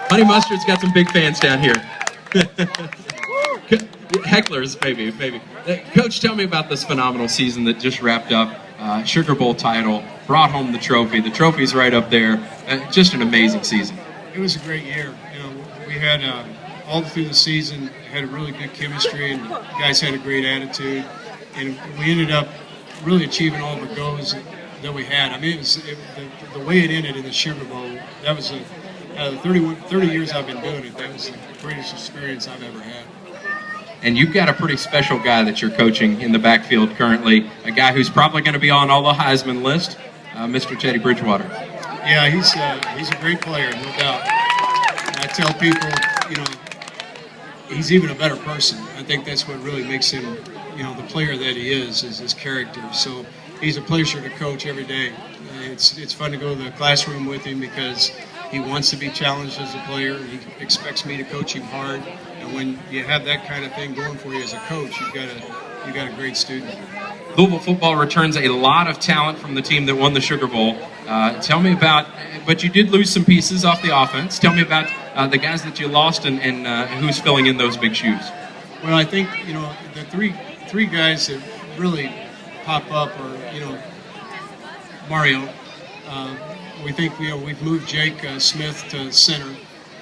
Honey Mustard's got some big fans down here. Hecklers, maybe. Coach, tell me about this phenomenal season that just wrapped up. Sugar Bowl title, brought home the trophy. The trophy's right up there. Just an amazing season. It was a great year. You know, we had all through the season had a really good chemistry, and guys had a great attitude, and we ended up really achieving all the goals that we had. I mean, the way it ended in the Sugar Bowl. That was out of the 30 years I've been doing it. That was the greatest experience I've ever had. And you've got a pretty special guy that you're coaching in the backfield currently, a guy who's probably going to be on all the Heisman list, Mr. Teddy Bridgewater. Yeah, he's a great player, no doubt. And I tell people, you know, he's even a better person. I think that's what really makes him, you know, the player that he is his character. So he's a pleasure to coach every day. It's fun to go to the classroom with him because he wants to be challenged as a player. He expects me to coach him hard. And when you have that kind of thing going for you as a coach, you've got a great student. Louisville football returns a lot of talent from the team that won the Sugar Bowl. Tell me about, but you did lose some pieces off the offense. Tell me about the guys that you lost and who's filling in those big shoes. Well, I think, you know, the three guys that really pop up are, you know, Mario. We think, you know, we've moved Jake Smith to center,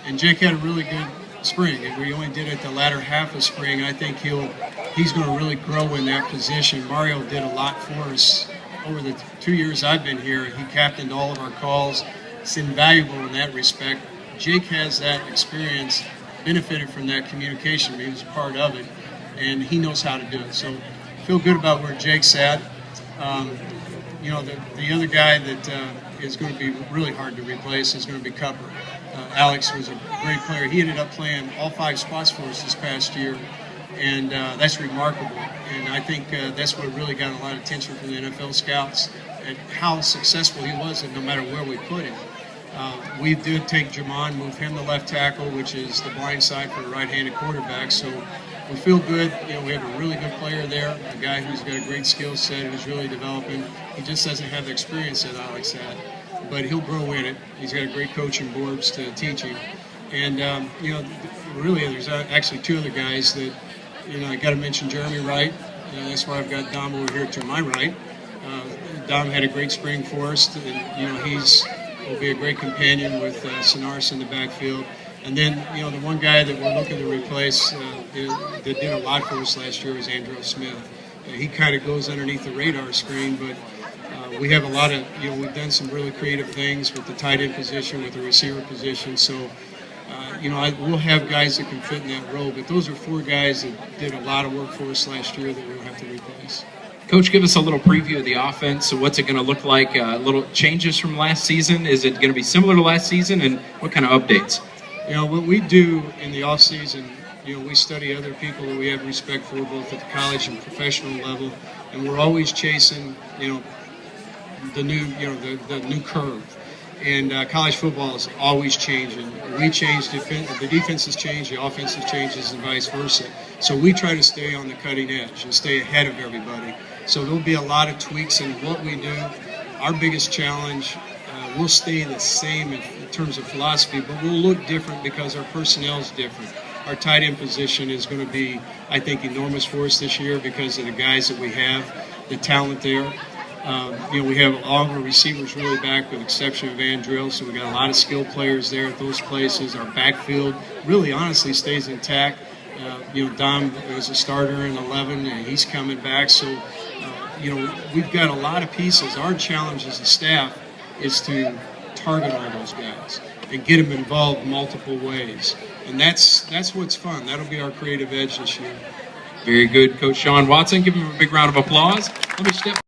and Jake had a really good spring. We only did it the latter half of spring. I think he's going to really grow in that position. Mario did a lot for us over the 2 years I've been here. He captained all of our calls. It's invaluable in that respect. Jake has that experience, benefited from that communication. He was a part of it, and he knows how to do it. So I feel good about where Jake's at. You know, the other guy that is going to be really hard to replace is going to be Cupper. Alex was a great player. He ended up playing all 5 spots for us this past year, and that's remarkable. And I think that's what really got a lot of attention from the NFL scouts and how successful he was, and no matter where we put him. We did take Jamon, move him to left tackle, which is the blind side for the right-handed quarterback. So we feel good. You know, we have a really good player there, a guy who's got a great skill set, who's really developing. He just doesn't have the experience that Alex had, but he'll grow in it. He's got a great coaching boards to teach him. And, you know, really there's actually 2 other guys that, you know, I got to mention Jeremy Wright. That's why I've got Dom over here to my right. Dom had a great spring for us, and, you know, will be a great companion with Sonaris in the backfield. And then, you know, the one guy that we're looking to replace that did a lot for us last year was Andrew Smith. He kind of goes underneath the radar screen, but we have a lot of, you know, we've done some really creative things with the tight end position, with the receiver position. So, you know, we'll have guys that can fit in that role, but those are 4 guys that did a lot of work for us last year that we'll have to replace. Coach, give us a little preview of the offense. So what's it going to look like? Little changes from last season? Is it going to be similar to last season? And what kind of updates? You know, what we do in the off season, you know, we study other people that we have respect for, both at the college and professional level, and we're always chasing, you know, the new, you know, the new curve. And college football is always changing. We change, the defenses change, the offenses changes, and vice versa. So we try to stay on the cutting edge and stay ahead of everybody. So there'll be a lot of tweaks in what we do. Our biggest challenge, we'll stay the same in terms of philosophy, but we'll look different because our personnel is different. Our tight end position is going to be, I think, enormous for us this year because of the guys that we have, the talent there. You know, we have all of our receivers really back with the exception of Van Drill, so we got a lot of skilled players there at those places. Our backfield really honestly stays intact. You know, Dom was a starter in 11, and he's coming back. So, you know, we've got a lot of pieces. Our challenge as a staff is to target all those guys and get them involved multiple ways. And that's what's fun. That'll be our creative edge this year. Very good, Coach Shawn Watson. Give him a big round of applause. Let me step